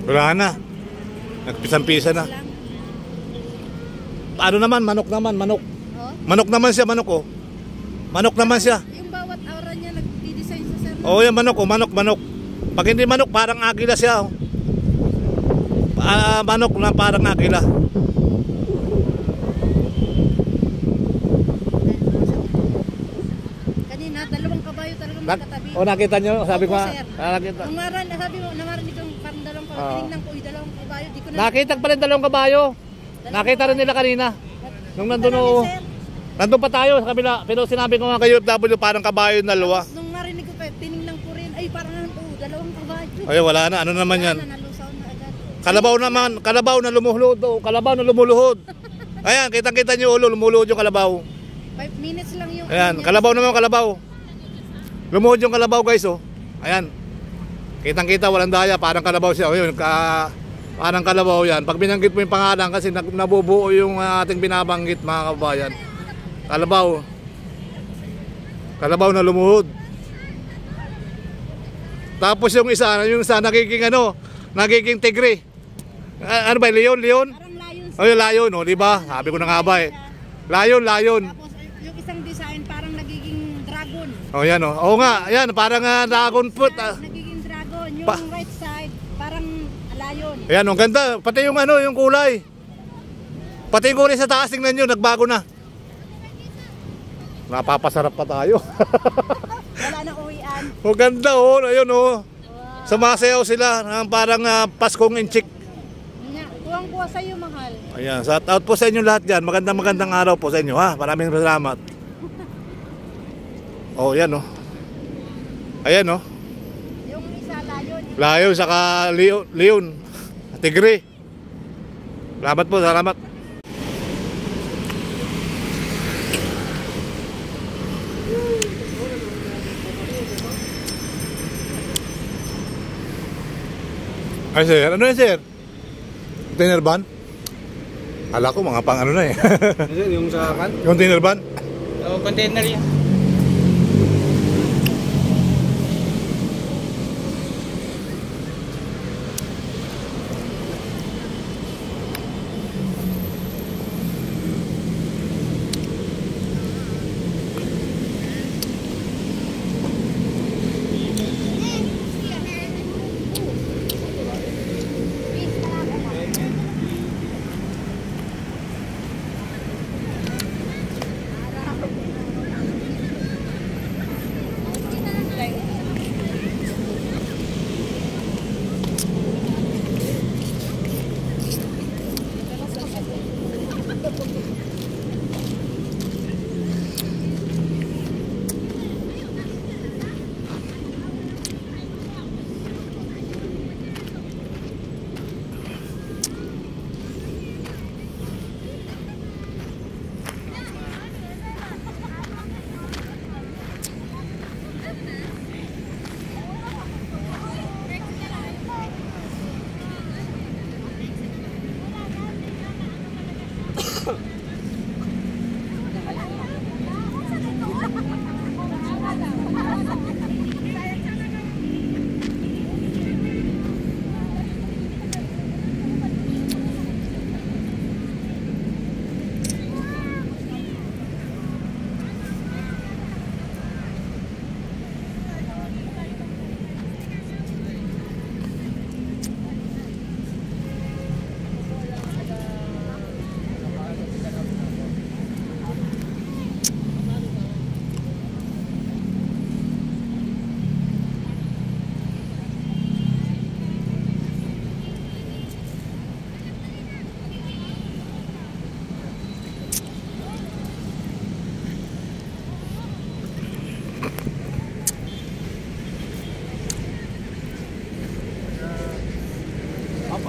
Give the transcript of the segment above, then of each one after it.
Wala na. Nagpisang-pisa na. Ano naman, manok naman, manok. Oh? Manok naman siya, manok oh. Manok naman siya. Yung bawat aura niya nag-design sa sir. Oo, yung manok oh, manok, manok. Pag hindi manok, parang agila siya oh. Manok na parang agila. Kanina, dalawang kabayo talagang magkatabi. O nakita nyo? Sabi ko nga. Nakita. Sabi mo, namarinig kong parang dalawang kabayo. Tinignan ko, dalawang kabayo. Di ko na... Nakita pa rin dalawang kabayo. Nakita rin nila kanina. Nung nandun o. Nandun pa tayo sa kabila. Pero sinabi ko nga kayo, W parang kabayo na luwa. Nung marinig ko pa, tinignan ko rin. Ay, parang dalawang kabayo. Ay, wala na. Ano naman yan? Nalusaw na agad. Kalabaw naman. Kalabaw na lumuluhod. Kalabaw na lumuluhod. Ayan, kitang-kita nyo ulo. Lumuluhod yung kalabaw. 5 minutes lang yung... Ayan, kalabaw naman kalabaw. Lumuhod yung kalabaw guys oh. Ayan. Kitang-kita, walang daya. Parang kalabaw siya. O yun, parang kalabaw yan. Pag binanggit mo yung pangalan kasi nabubuo yung ating binabanggit mga kabayan. Kalabaw. Kalabaw na lumuhod. Tapos yung isa nagiging nagiging tigre. Ano ba, leon? Parang lion. Oh, yung lion, oh, di ba? Sabi ko na nga ba eh. Lion. Tapos yung isang design parang nagiging dragon. Oh, yan oh. Oo nga, yan parang dragon fruit. Nagiging dragon. Yung right side parang lion. Ayan, ang ganda. Pati yung yung kulay. Pati yung kulay sa taas, tingnan nyo, nagbago na. Napapasarap pa tayo. Wala na uwian. O ganda oh, ayun oh. Wow. Sumasayaw sila, parang Paskong Inchik. Kuwang-kuwa sa iyo, mahal. Ayan, shout out po sa inyo lahat dyan. Magandang araw po sa inyo ha. Maraming salamat. Oh, yan oh. Ayan oh. Yung isa lion. Lion saka leon. Tigre. Salamat po, salamat. Ay sir, ano yan sir? Container van? Ala ko mga pang na eh. Yung sa kan? Container van? O, container yan.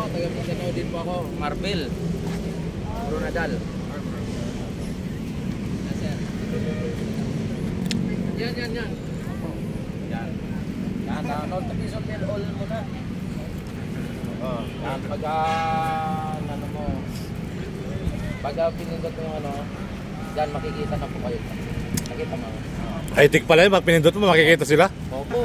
Taga-Mindanao din po ako, Marvel Brunadal. Yan. Yan. Yan. Notification bell all muna. Yan, pag pinindot mo yung dyan makikita na po kayo. Nakita mo. High-tech pala yun, pag pinindot mo makikita sila. Opo.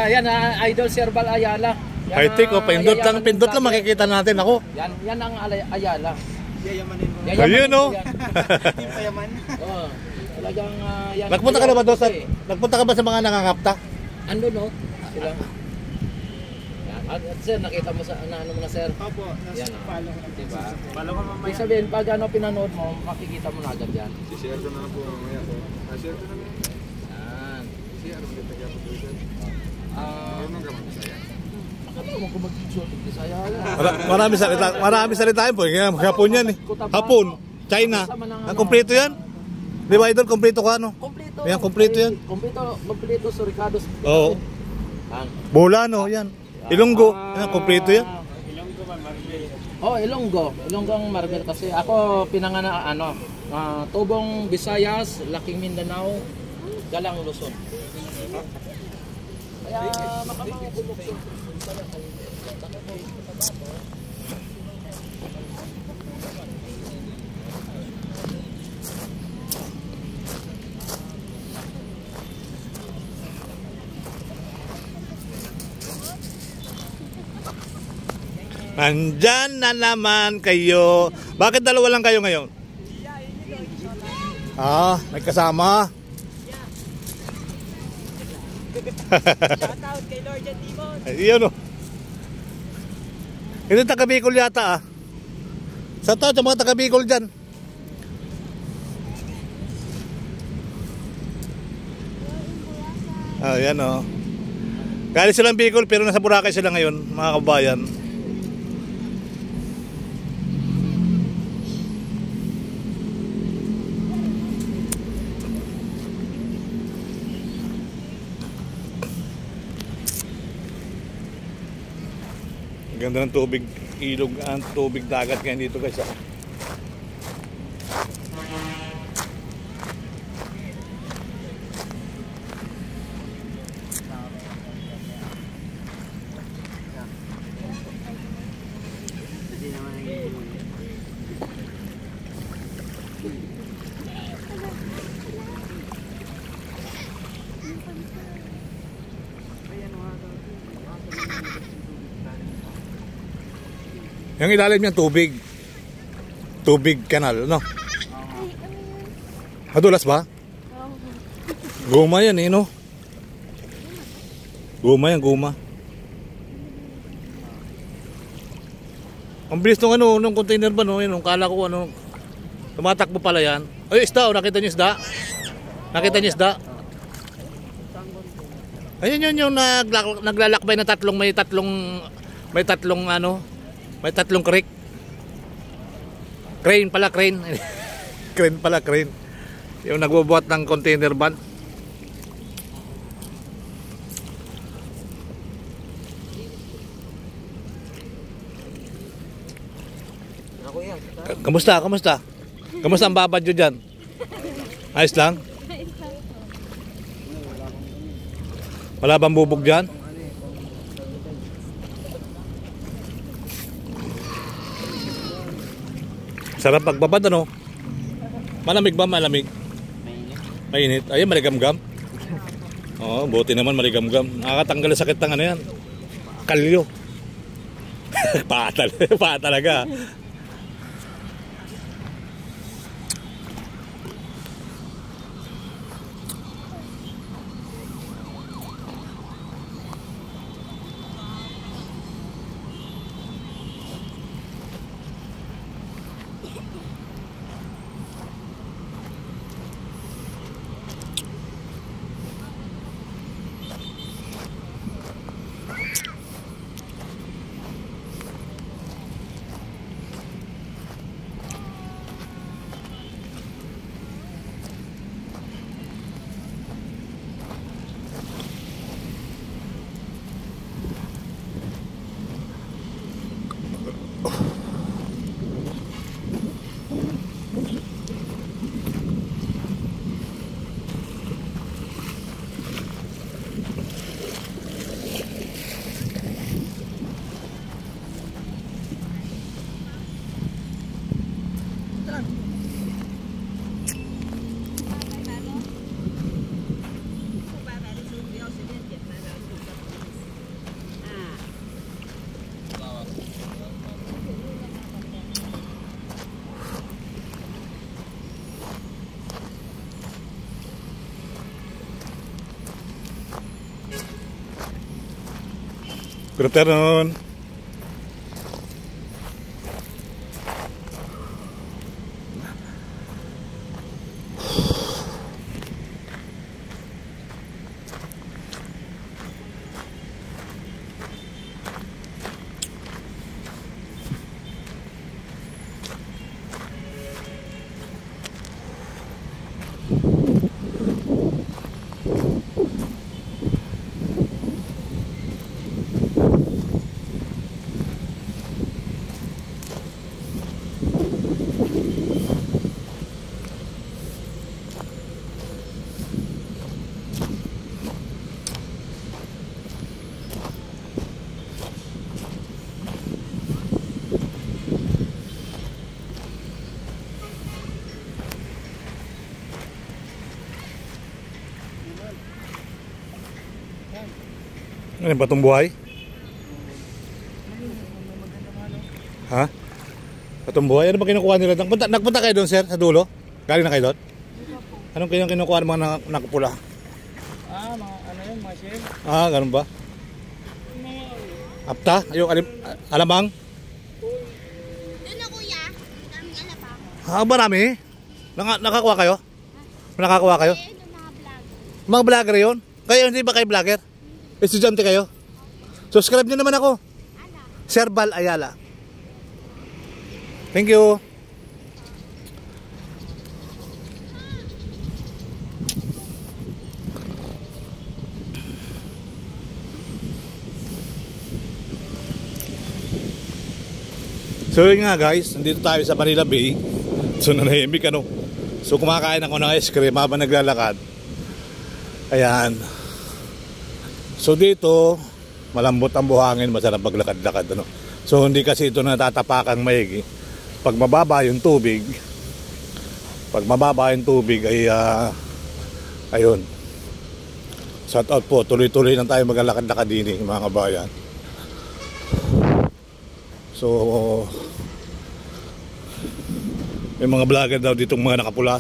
Yan, Idol Serbal Ayala. Yan High-tech, ang pindot lang, yayamanin pindot lang natin. makikita natin ako. Yan ang Ayala. Yayamanin mo. Ayun, mo oh. yan. Hindi pa yaman. Oo. Talagang yan. Nagpunta ka na ba doon sa, Eh. nagpunta ka ba sa mga nangangapta? Ando no? Sila. Yan. At sir, nakita mo sa ano mo na sir? Opo, Yan, nasa oh. follow ko na. Diba? Follow ko mamaya. Ibig sabihin, pag ano pinanood mo, makikita mo na agad yan. I-share ko na lang po mamaya po. Share ko na lang. Yan. Share mo dito kaya po dito. Ah, Ano ka mag-isaya? akala mo kung mag-shoot ng Bisaya yan. Marami salita po. Hapon yan eh. Hapon, China. Ang kompleto yan. Di ba idol, kompleto ka ano? Kompleto. Yan, kompleto yan. Kompleto sa Ricardo's. Oo. Yan. Bolano, yan. Ilonggo, yan, kompleto yan. Ilonggo ba, Marvel? Oh, Ilonggo. Ilonggo ang Marvel kasi ako pinangana Tubong Visayas, Laking Mindanao, Galang Luzon. Kaya makamabulok. Nandyan na naman kayo. Bakit dalawa lang kayo ngayon? Ah, may kasama. Shoutout kay Lord and Demon. Ayun o. Ito taga Bicol yata ah. Sa tao, sa mga taga Bicol dyan. Ah, yan o. Galing silang Bicol pero nasa Boracay sila ngayon, mga kabayan. Ang ganda ng tubig, ilog, ang tubig dagat ngayon dito guys. Hindi naman ang Yung ilalim niyang tubig. Tubig kanal, no? Madulas ba? Guma yan eh, no? Guma yan, guma. Ang bilis nung ano, nung container ba, no? Yung kala ko ano, tumatakbo pala yan. Ay, isda, oh, nakita niyo isda? Nakita niyo isda? Ayun yun yung naglalakbay na tatlong, may tatlong ano, may tatlong creek. Crane pala, crane. Crane pala, crane. Yung nagbubuhat ng container van. Ako yan. Kamusta? Kamusta? Kamusta ang babad nyo dyan? Ayos lang? Wala bang bubog dyan? Sarap pagbabad ano? Malamig ba? Malamig? Mainit. Ayun, maligamgam. Oo, buti naman maligamgam. Nakakatanggal ang sakit ng ano yan. Kalyo. Paa talaga. Good afternoon. Ano yung batong buhay? Ha? Batong buhay? Ano ba kinukuha nila? Nagpunta kayo doon, sir? Sa dulo? Galing na kayo doon? Anong kinukuha ng mga nakapula? Mga ano yun, mga chef. Ganun ba? Apta? Yung alamang? Doon na kuya. Ang daming alapang. Marami. Nakakuha kayo? Nakakuha kayo? Eh, yung mga vlog. Mga vlogger yun? Kayo, hindi ba kayo vlogger? Estudyante kayo? Subscribe nyo naman ako. Sir Bal Ayala. Thank you. So yun nga guys, nandito tayo sa Manila Bay. So nanahimik ano. So kumakain ako ng ice cream habang naglalakad. Ayan. So dito, malambot ang buhangin, masarap maglakad-lakad ano. So hindi kasi ito natatapakang maigi. Pag mababa yung tubig, ay ayun. Shout out po, tuloy-tuloy lang tayo maglalakad-lakad din mga kabayan. So may mga vlogger daw ditong mga nakapula.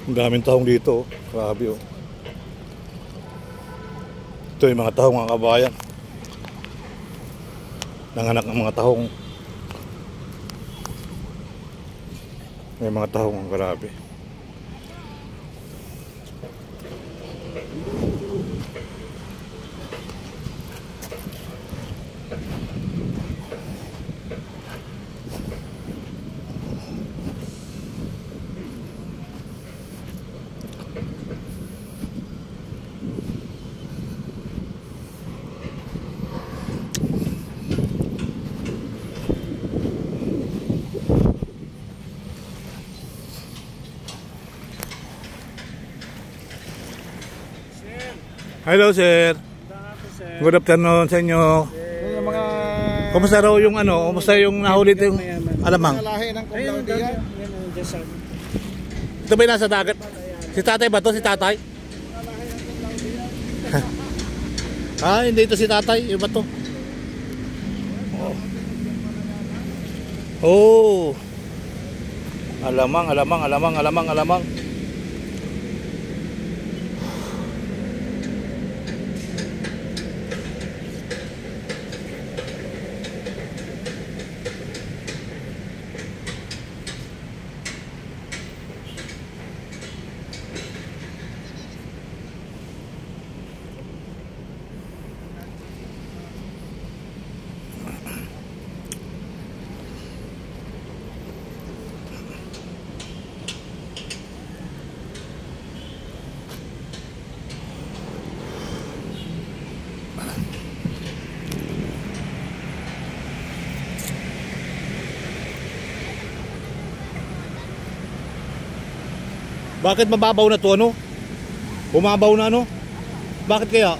Ang daming tahong dito, grabe oh. Ito yung mga tahong mga kabayan. Nanganak ng mga tahong. May mga tahong ang grabe. Hello sir. Good afternoon sa inyo. Yung mga Kumusta raw yung ano? Kumusta yung nahuli yung alamang? lahi ng kumlautihan. Ito ba yung nasa dagat? Si tatay ba to? Si tatay? Hindi ito si tatay. Iba to. Oh. Oh. Alamang, alamang, alamang, alamang, alamang. Bakit mababaw na to, ano? Bumabaw na, ano? Bakit kaya?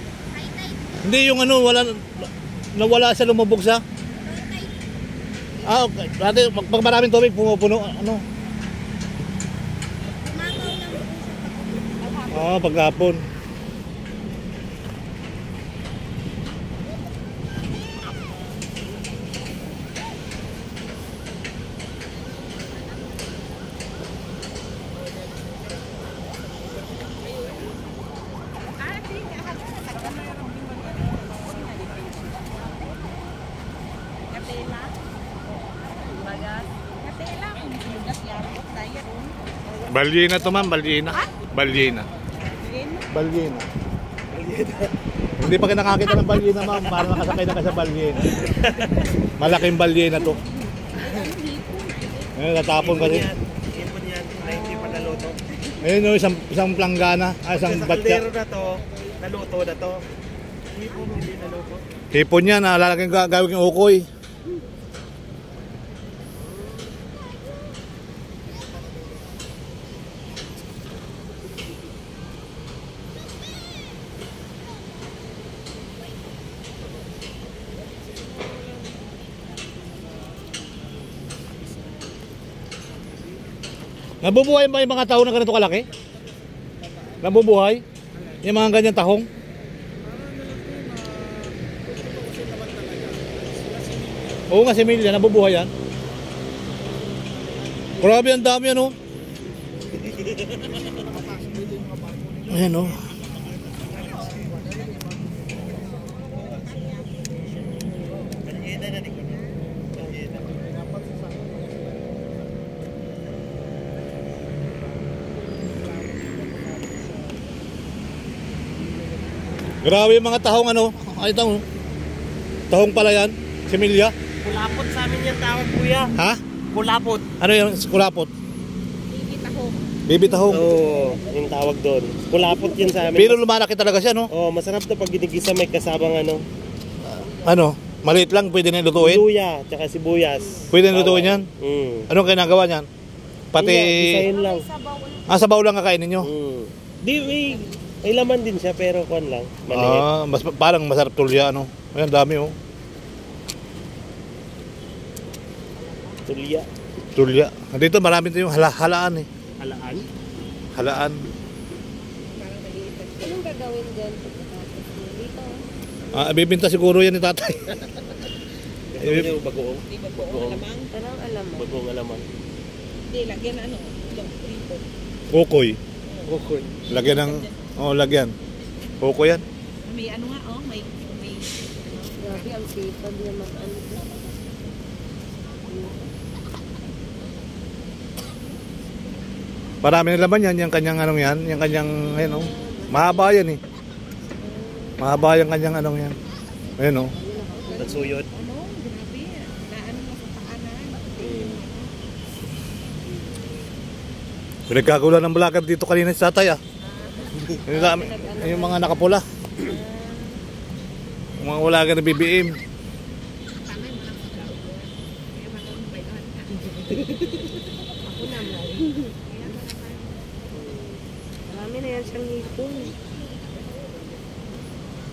Hindi yung ano, nawala sa lumubog sa? Ah, okay. Dati, pag maraming tubig, pumupuno, ano? Ah, paghapon. Balyena to, ma'am, balyena. Balyena. Balyena. Hindi pa kayo nakakita ng balyena, ma'am. Parang nakasakay na ka sa balyena. Malaking balyena to. Ayun, natapon kasi. Ipon yan, na hindi pa naluto. Ayun yung isang planggana, isang Sa batya. kaldero na to, naluto na to. Ipon, hindi naluto. Hipon yan, lalagyan gawin yung ukoy. Nabubuhay ba yung mga tahong na ganito kalaki? Nabubuhay? Yung mga ganyan tahong? Oo nga, si Emilia, nabubuhay yan. Grabe, ang dami yan, oh. Ayan, oh. Grabe yung mga tahong, ano. Ay, tahong. Tahong pala yan. Si Emilia. Kulapot sa amin yung tawag, kuya. Ha? Kulapot. Ano yung kulapot? Baby tahong. Baby tahong. Oo, yung tawag doon. Kulapot yun sa amin. Pero lumalaki talaga siya, no? Oo, masarap to pag ginigisa may kasabang ano. Ano? Maliit lang, pwede na lutuin. Luya, tsaka sibuyas. Pwede na lutuin yan? Anong ginagawa niyan? Pati... Isayin lang. Sabaw lang kakainin nyo? Di, may laman din siya pero kuwan lang. Maliit. Parang masarap tulya, ano? Ayan, dami, oh. Tulya. Tulya. Dito marami ito yung halaan, eh. Halaan? Halaan. Anong gagawin dyan? Dito. Bibinta siguro yan ni tatay. Ito yung bagoong. Parang alam mo. Bagoong alaman. Hindi, lagyan ano. Dito. Ukoy. Bagoong. Lagyan ng... lagyan. Ukoy yan. May ano nga, oh. May... Grabe, ang sipag naman. Ano ito? Marami na laman yan. Yung kanyang anong yan. Yung kanyang... Ayan, oh. Mahaba yan, eh. Mahaba yung kanyang anong yan. Ayan, oh. Nagsuyod. Ano? Grabe. Naano mo sa paanan. Pinagkagulan ng vlogger dito kanina si tatay, ah. Yung mga nakapula. Yung mga vlogger na BBM. Ako naman. Marami na yan siyang hipon.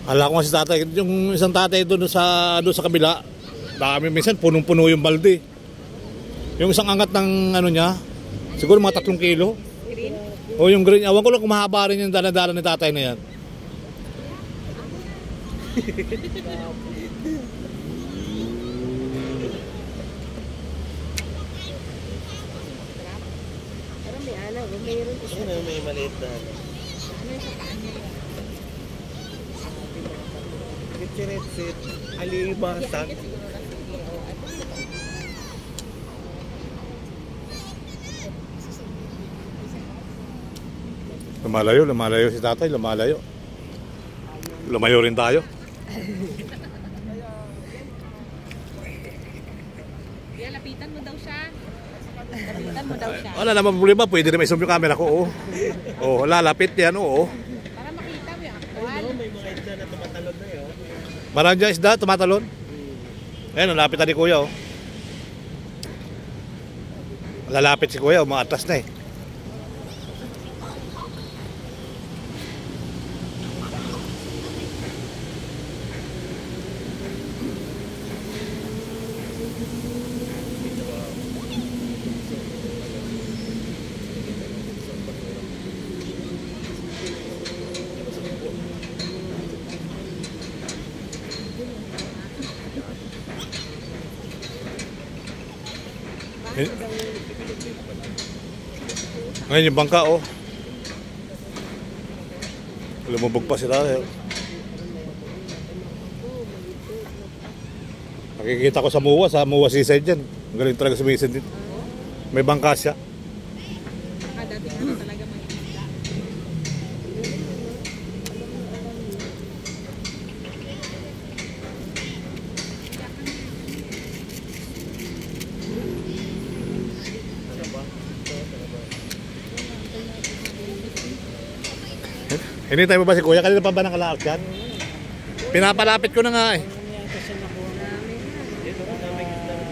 Ala ko nga si tatay, yung isang tatay doon sa kabila, dami minsan punong-puno yung balde. Yung isang angat ng ano niya, siguro mga 3 kilo. O yung green, awan ko lang kung mahaba rin yung dala-dala ni tatay na yan. ni Ana, mayroon isa. Ano may maliit na ano? Kitchiretsit, alimasag. Lumalayo si tatay, lumalayo. Lumayo rin tayo. Lapitan mo daw siya. Lapitan mo daw siya. Wala naman problema, pwede rin may zoom yung camera ko, oo. Oo, lalapit yan, oo. Para makita mo yung actual. Ano, may mga isda na tumatalon na yun. Marami dyan isda, tumatalon. Ayun, lalapit na ni kuya, oh. Lalapit si kuya, umaatras na eh. Ngayon yung bangka, oh. Lumubog pa sila. Eh. Nakikita ko sa MUA seaside dyan. Ang galing talaga sumisid dito. May bangka siya. Dating ano talaga mga isda. Hinintay mo ba si kuya? Kanina pa ba nakalaak yan? Pinapalapit ko na nga eh.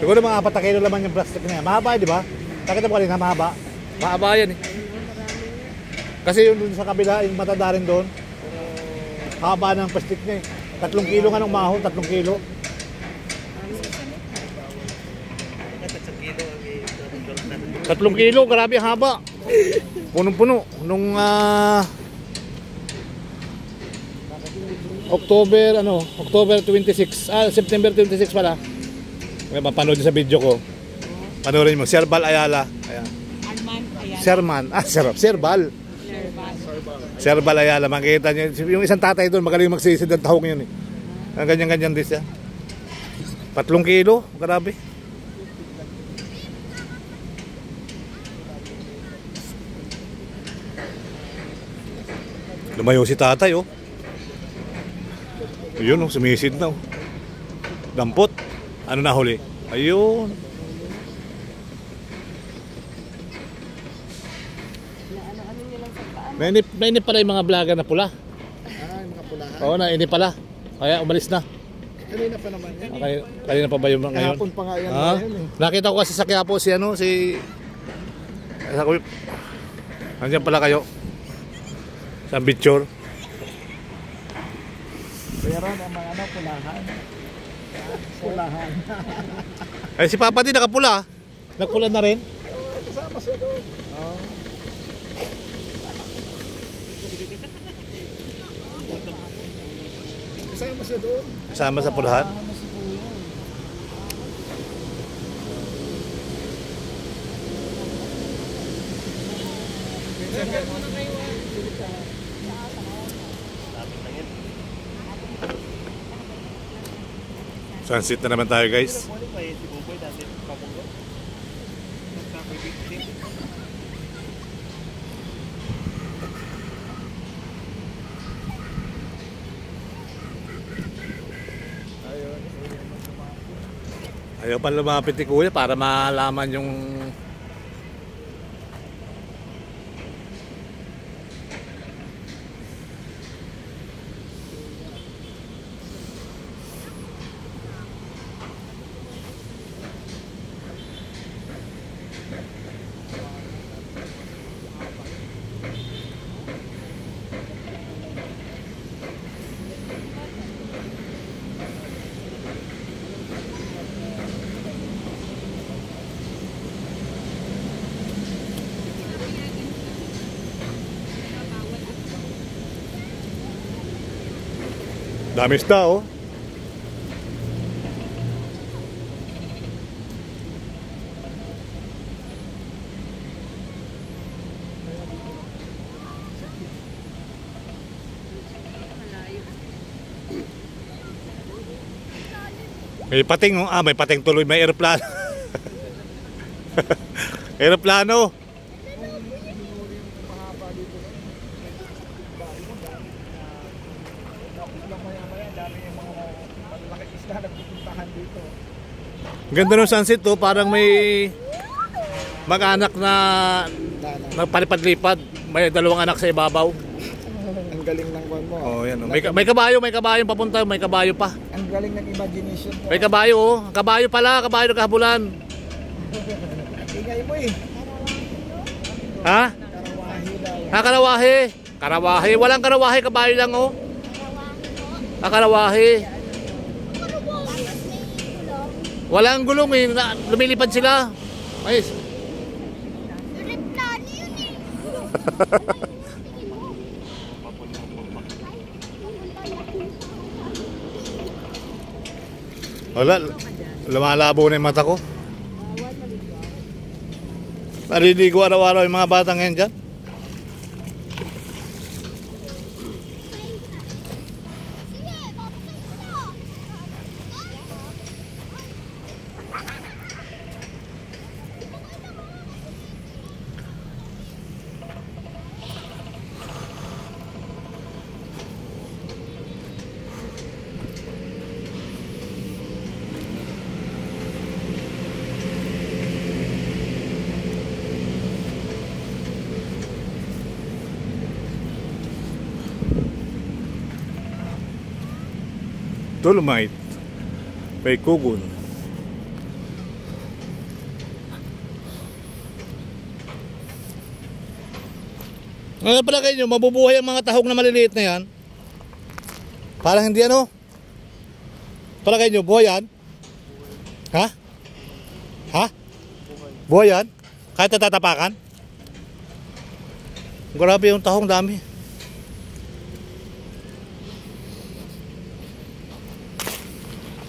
Siguro mga 4 kilo laman yung plastic na yan. Mahaba di ba? Nakita mo kanina, mahaba. Mahaba yan eh. Kasi yung dun sa kabila, yung matanda rin doon. Haba ng plastic niya eh. 3 kilo nga ng mahon, 3 kilo. 3 kilo, grabe ang haba. Punong-puno. Nung October 26, September 26 pala. May mapanood sa video ko. Panoorin mo, Serbal Ayala. Ayan. Serman, Serbal. Serbal Ayala, makikita niyo. Yung isang tatay doon, magaling magsisid ng tahong yun eh. Ganyan-ganyan din siya. 3 kilo, grabe. Lumayo si tatay, oh. Ayun, oh, sumisid na, oh. Dampot. Ano na huli? Ayun. Nainip pala yung mga vlogger na pula. Yung mga pulahan. Oo, nainip pala. Kaya umalis na. Kanina pa naman yan. Kanina pa ba yung ngayon? Kahapon pa nga yan. Nakita ko kasi sa Quiapo si Nandiyan pala kayo. Sa picture. Pero ang mga pulahan. Pulahan. Ay si Papa din nakapula. Nagpula na rin. Kasama siya doon. Kasama siya doon. Kasama sa pulahan. Sunset na naman tayo, guys. Ayaw pa lumapit ni kuya para malaman yung dami isda, oh. May pating, oh. May pating tuloy, may aeroplano. Aeroplano. Tapos lang maya-maya, dami yung mga malalaking isda nagpupuntahan dito. Ganda ng sunset to, parang may mag-anak na nagpalipad-lipad. May dalawang anak sa ibabaw. Ang galing ng kwan mo. Oh, yan. Oh. May kabayo papunta, may kabayo pa. Ang galing ng imagination mo. May kabayo, oh. Kabayo pala, kabayo ng kahabulan. Ingay mo eh. Ha? Karawahi daw. Ha, karawahe. Karawahe. Walang karawahe, kabayo lang, oh. Karawahe. Walang gulong, eh. Lumilipad sila. Ayos. Wala, lumalabo na yung mata ko. Nariligo araw-araw yung mga batang ngayon dyan. Dolomite, may kugon. Ngayon pala kayo, mabubuhay ang mga tahong na maliliit na yan. Parang hindi ano. Pala kayo, buhay yan? Ha? Ha? Buhay yan? Kahit natatapakan? Grabe yung tahong, dami.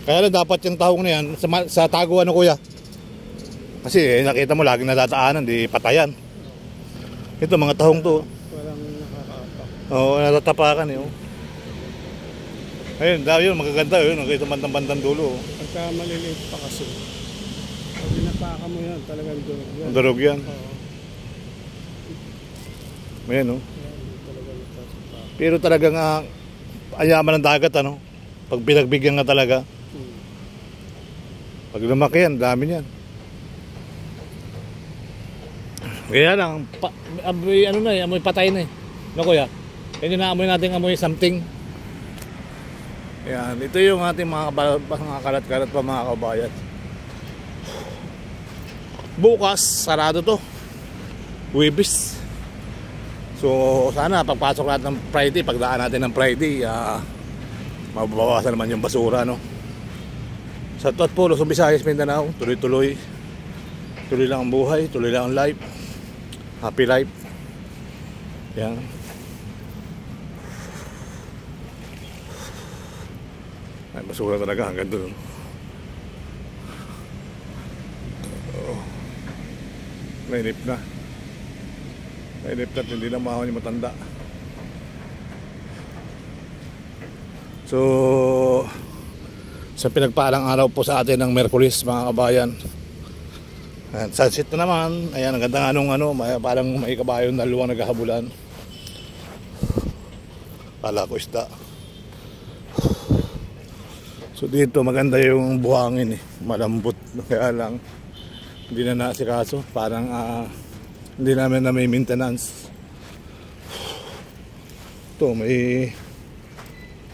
Kaya lang dapat yung tahong na yan sa taguan ng kuya. Kasi nakita mo laging natataanan, di patayan. Ito mga tahong to. Walang nakakapak. Oo, natatapakan eh. Oh. Ayun, dahil yun, magaganda yun. Nakita bandang dulo. Oh. Pagka maliliit pa kasi. Pag pinapaka mo yan, talagang durog yan. Ang durog yan. Oo. Ayan, oh. Yan, talagang nagtasapak. Pero talagang ayaman ng dagat, ano? Pag pinagbigyan nga talaga. Pag lumaki yan, dami niyan. Kaya lang, amoy, ano na eh, amoy patay na eh. No kuya? Yan yung naamoy natin, amoy something. Yan, ito yung ating mga kalat-kalat pa mga kabayan. Bukas, sarado to. Huwebes. So, sana pagpasok natin ng Friday, pagdaan natin ng Friday, mababawasan naman yung basura, no? Sa Tuat po, Luzon, Visayas, Mindanao, tuloy-tuloy. Tuloy lang ang buhay, tuloy lang ang life. Happy life. Yan. Ay, basura talaga hanggang doon. Oh. Mainip na. Mainip na at hindi na mahon yung matanda. So, sa pinagpalang araw po sa atin ng Merkulis, mga kabayan. At sunset na naman. Ayan, ang ganda nga nung ano, parang may kabayo na luwang naghahabulan. Kala ko isda. So dito maganda yung buhangin eh. Malambot. Kaya lang, hindi na naasikaso. Parang hindi namin na may maintenance. Ito, may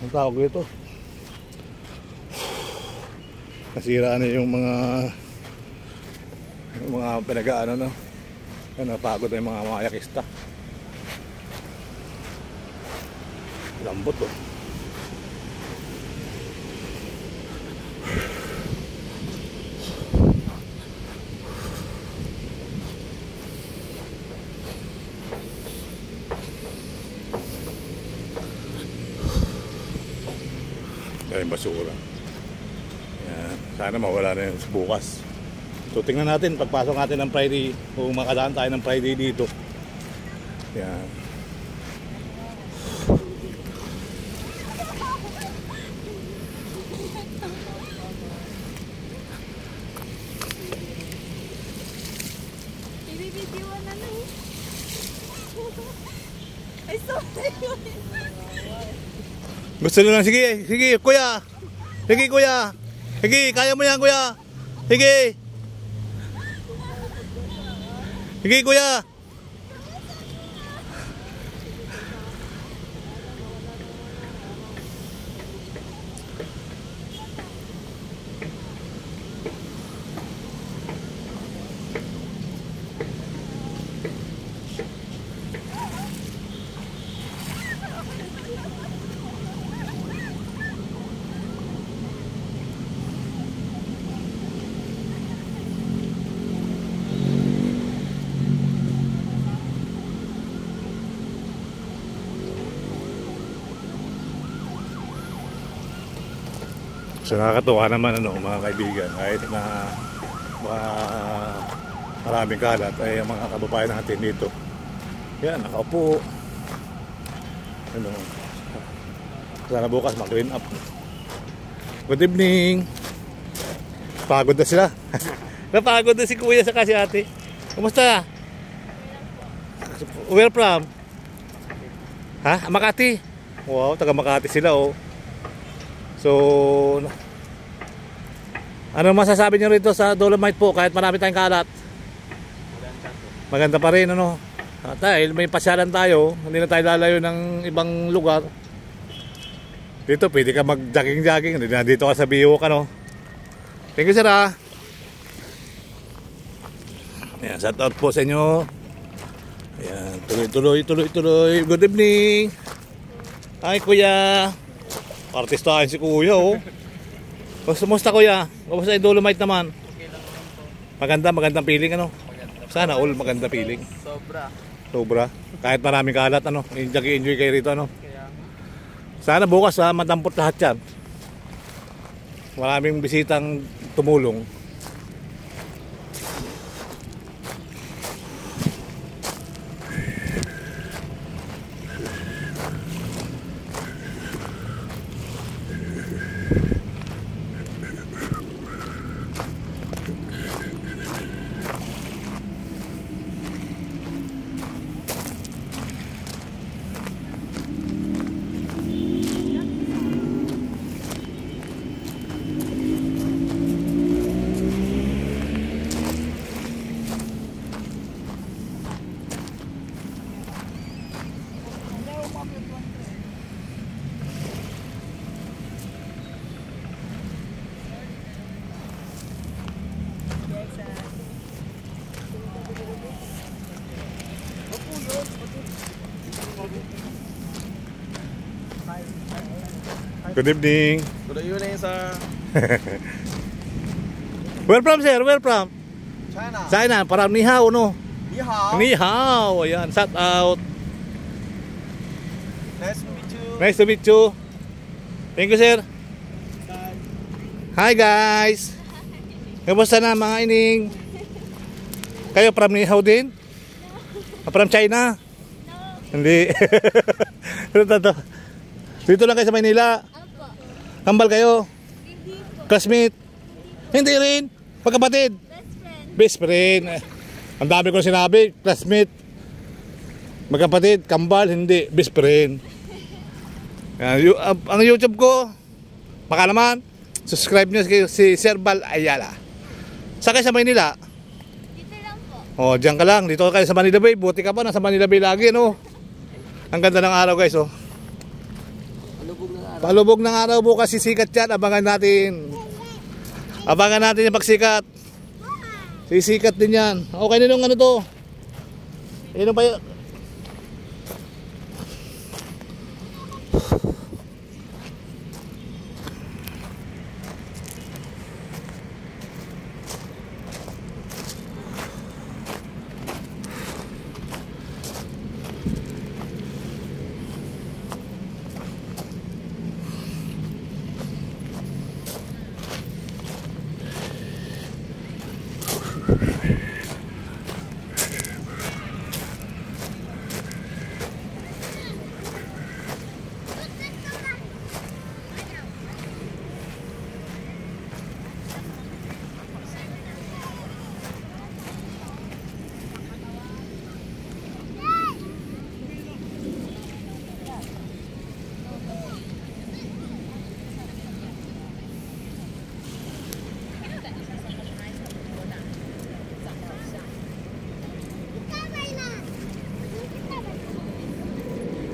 ang tawag ito. Nasira na yung mga pinag-aano, no? Napagod na yung mga mayakista. Lambot, oh. Yung basura. Yan. Sana mawala na yun bukas. So tingnan natin pagpasok natin ng Friday, kung makadaan tayo ng Friday dito. Yan. Gusto nyo lang, sige, sige, kuya. Sige, kuya. Sige, kaya mo yan, kuya. Sige. Sige, kuya. So nakakatuwa naman ano mga kaibigan, kahit na maraming kalat ay ang mga kababayan natin dito. Yan, nakaupo. Ano, sana bukas mag-clean up. Good evening. Pagod na sila. Napagod na si kuya sa si ate. Kumusta? Where from? Ha? Makati? Wow, taga Makati sila oh. So, ano masasabi niyo rito sa Dolomite po kahit marami tayong kalat? Maganda pa rin ano. Dahil may pasyalan tayo, hindi na tayo lalayo ng ibang lugar. Dito pwede ka mag-jogging-jogging, dito ka sa Biwok ano. Thank you sir ha. Ayan, shout out po sa inyo. Ayan, tuloy. Good evening. Hi kuya. Artistahin si kuya oh. Kumusta kuya? Kumusta yung Dolomite naman? Magandang feeling ano? Sana all maganda feeling. Sobra. Kahit maraming kalat ano, enjoy kayo rito ano. Sana bukas ha, madampot lahat yan. Maraming bisitang tumulong. Good evening. Good evening, sir. Where from sir? Where from? China. China, parang ni hao no? Ni hao. Ni hao. Ayan, shout out. Nice to meet you. Nice to meet you. Thank you sir. Hi guys. Kamusta na mga ining? Kayo from ni hao din? From China? Hindi. Dito lang kayo sa Maynila? Kambal kayo? Classmate? Hindi rin? Pagkapatid? Best friend. Ang dami ko sinabi, classmate. Magkapatid, kambal, hindi. Best friend. Ang YouTube ko, baka naman, subscribe nyo si Sir Bal Ayala. Saan kayo sa Maynila? Dito lang po. Oh, diyan ka lang. Dito kayo sa Manila Bay. Buti ka pa, nasa Manila Bay lagi, no? Ang ganda ng araw, guys, oh. Palubog ng araw bukas sisikat yan. Abangan natin. Abangan natin yung pagsikat. Sisikat din yan. Okay na nung ano to. Ano ba yun?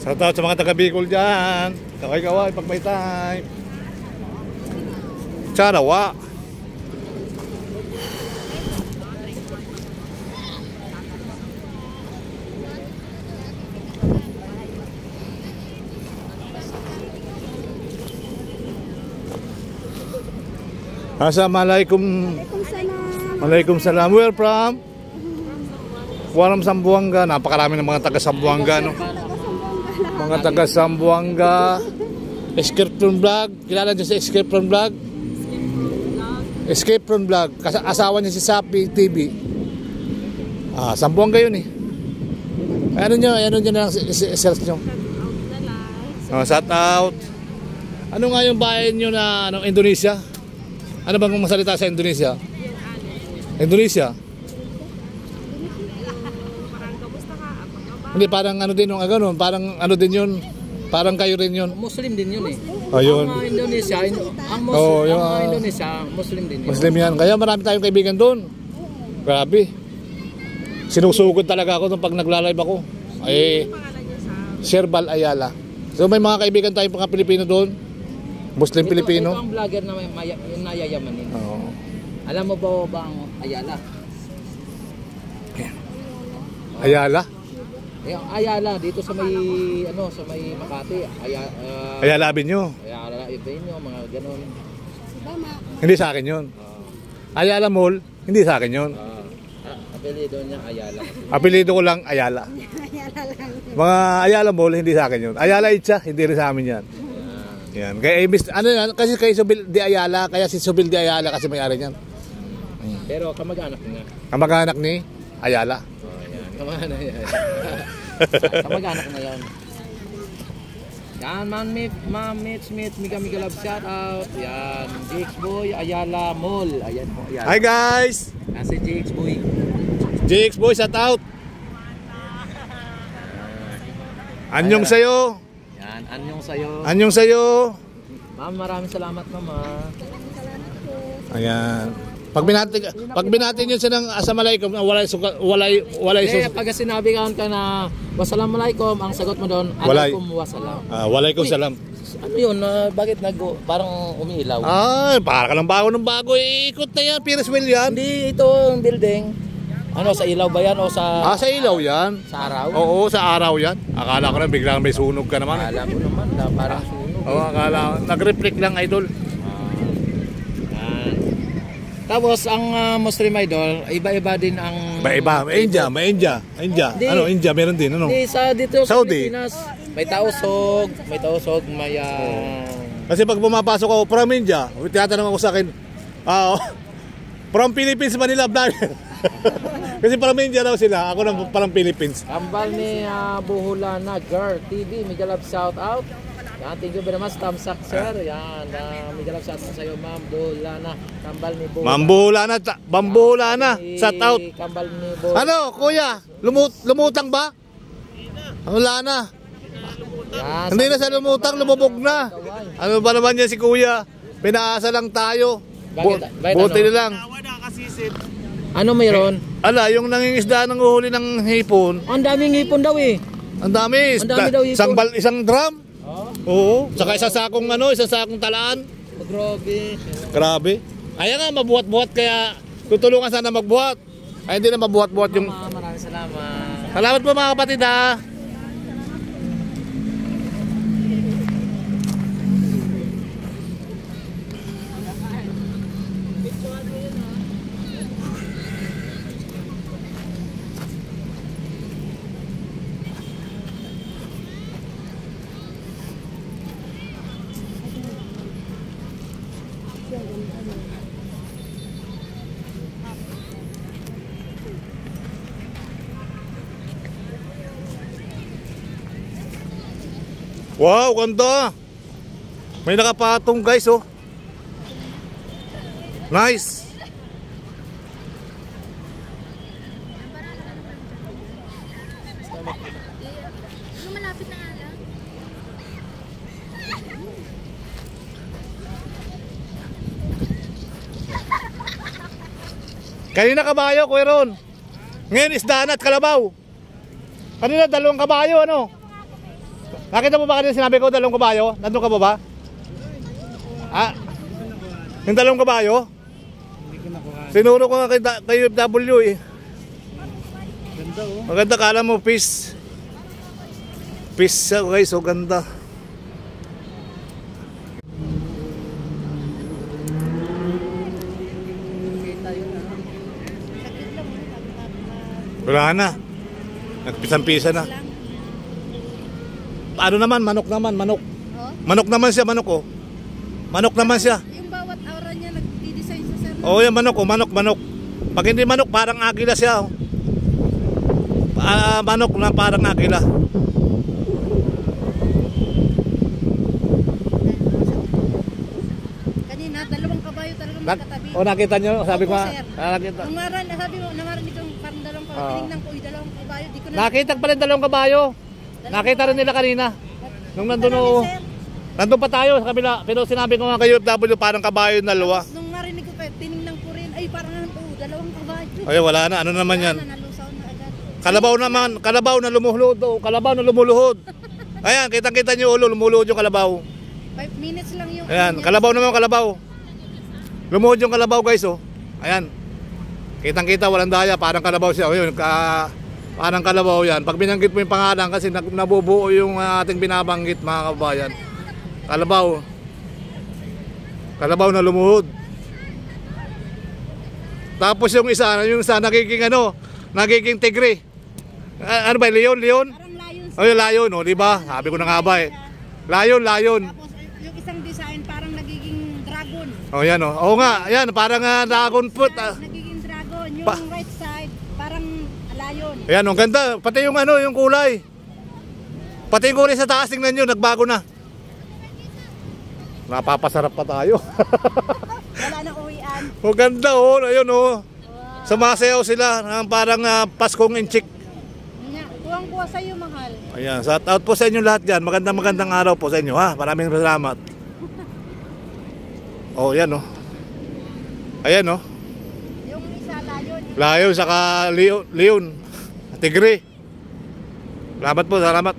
Shout out sa mga taga Bicol dyan. Kaway-kaway pag may time. Charawa. Assalamualaikum. Waalaikum salam. Where from? Waram Sambuanga. Napakarami ng mga taga Sambuanga, no? Mga taga Sambuanga. Escape from Vlog. Kilala niyo sa Escape from Vlog? Escape from Vlog. Asawa niya si Sapi TV. Sambuanga yun eh. Ano nyo na lang search nyo. Shout out. Ano nga yung bayan nyo na Indonesia? Ano bang masalita sa Indonesia? Indonesia? Hindi, parang ano din yung gano'n, parang ano din yun, parang kayo rin yun. Muslim din yun eh. Ayun. Ang Indonesia, ang Indonesia, Muslim din yun. Muslim yan, kaya marami tayong kaibigan doon. Grabe. Sinusugod talaga ako nung pag nagla-live ako. Ay, Sherbal Ayala. So may mga kaibigan tayong mga Pilipino doon. Muslim Pilipino. Ito ang vlogger na yung nayayamanin. Oo. Alam mo ba ang Ayala? Ayala? Yung Ayala dito sa may Makati. Ayala Avenue. Ayala Avenue, mga ganun. Hindi sa akin yun. Ayala Mall, hindi sa akin yun. Apelido niya Ayala. Apelido ko lang Ayala. Mga Ayala Mall, hindi sa akin yun. Ayala Itza, hindi rin sa amin yan. Yan. Kaya ano yan, kasi kay Subil de Ayala, kaya si Subil de Ayala kasi may-ari niyan. Pero kamag-anak niya. Kamag-anak ni Ayala. Yan, kamag-anak niya. Kamag-anak na yan. Yan, Smith, Miga Love shout out. Yan, JX Boy, Ayala Mall. Ayan po, Ayala. Hi guys! Yan si JX Boy. JX Boy, shout out! Anyong sa'yo! Yan, anyong sa'yo. Anyong sa'yo! Ma'am, maraming salamat naman. Ayan. Pag binati nyo siya ng Assalamualaikum, walay Pag sinabi ka na wassalamualaikum, ang sagot mo doon, Walay. alaikum wassalam. Walaikum salam. Ano yun? Bakit parang umiilaw? Ay, para ka lang bago eh. Ikot na yan, Ferris wheel yan. Hindi ito ang building. Ano, sa ilaw ba yan o sa... Sa ilaw yan. Sa araw? Oo, sa araw yan. Akala ko na biglang may sunog ka naman. Akala ko naman na parang sunog. Oo, akala ko. Nag-reflect lang, idol. Tapos ang Muslim idol, iba-iba din ang... Iba. May India. Di, Ano, India meron din, ano? Di, dito sa Saudi. Pilipinas, may tausog, may... Kasi pag pumapasok ako from India, tinatanong ako sa akin, from Philippines, Manila, vlogger. Kasi from India daw sila, ako nang parang Philippines. Kambal ni Buhulana Girl TV, Miguel Love shout out. Yan, thank you very much, thumbs up sir. Yan, Miguel Love shout out sa iyo, Ma'am Buhulana. Kambal ni Buhulana. Ma'am Buhulana, Bambuhulana, shout out. Kambal ni Buhulana. Ano, kuya? Lumutang ba? Wala na. Yan, Hindi na sa lumutang, lumubog na. Ano ba naman yan si kuya? Pinaasa lang tayo. Bakit Buti ano? na lang. Ano mayroon? Ala, yung nangingisda ng uhuli ng hipon, Ang daming ngipon daw eh. ang dami. Ang dami daw hipon. Isang drum. Oo. Saka isang sakong talaan. Oh, grabe. Grabe. Ayan nga, mabuhat-buhat kaya tutulungan sana magbuhat. Ay hindi na mabuhat-buhat yung... Maraming salamat. Salamat po mga kapatid ha. Wow, ganda. May nakapatong guys oh. Nice. Malapit na nga. Kanina kabayo, Kuya Ron. Ngayon isda na at kalabaw. Kanina dalawang kabayo, ano? Nakita mo ba kanina sinabi ko, dalawang kabayo? Nandun ka ba ba? Ah, yung dalawang kabayo? Sinuro ko nga kay FW eh. Ganda oh. Maganda, kala mo fish. Fish siya guys, so ganda. Wala na. Nagpisang-pisa na. Ano naman, manok naman, manok. Oh? Manok naman siya, manok oh. Manok naman siya. Yung bawat aura niya nag-design sa sir. Oo, yan manok oh, manok. Pag hindi manok, parang agila siya oh. Manok na parang agila. Kanina, dalawang kabayo talaga magkatabi. Nakita nyo? Sabi ko Opo, nga. sir. Nakita. Sabi mo, namarinig kong parang dalawang kabayo. Tinignan ko, dalawang kabayo. Di ko na... Nakita pala yung dalawang kabayo. Nakita rin nila kanina. Nung nandun oh. Sir. Nandun pa tayo sa kabila. Pero sinabi ko nga kayo, FW, parang kabayo na luwa. Nung marinig ko, tinignan ko rin. Ay, parang dalawang kabayo. Ay, wala na. Ano naman yan? Wala na, nalusaw na agad. Kalabaw naman. Kalabaw na lumuhod. Oh. Kalabaw na lumuluhod. Ayan, kitang-kita nyo ulo. Lumuluhod yung kalabaw. 5 minutes lang yung... Ayan, kalabaw naman kalabaw. Lumuhod yung kalabaw guys oh. Ayan. Kitang-kita, walang daya. Parang kalabaw siya. O yun, parang kalabaw yan. Pag binanggit mo yung pangalan kasi nabubuo yung ating binabanggit mga kabayan. Kalabaw. Kalabaw na lumuhod. Tapos yung isa nagiging nagiging tigre. Ano ba, leon? Parang lion. Oh, yung lion, oh, di ba? Sabi ko na nga ba eh. Lion. Tapos yung isang design parang nagiging dragon. Oh, yan oh. Oo nga, yan, parang dragon fruit. Nagiging dragon. Yung right side, parang lion. Ayan, ang ganda. Pati yung yung kulay. Pati yung kulay sa taas, tingnan nyo, nagbago na. Napapasarap pa tayo. Wala na uwian. Ang ganda oh, ayun oh. Sumasayaw sila ng parang Paskong Inchik. Kuwang-kuwa sa'yo, mahal. Ayan, shout out po sa inyo lahat dyan. Magandang araw po sa inyo ha. Maraming salamat. Oh, yan oh. Ayan oh. Yung isa, lion. Lion saka leon. Tigre. Salamat po, salamat.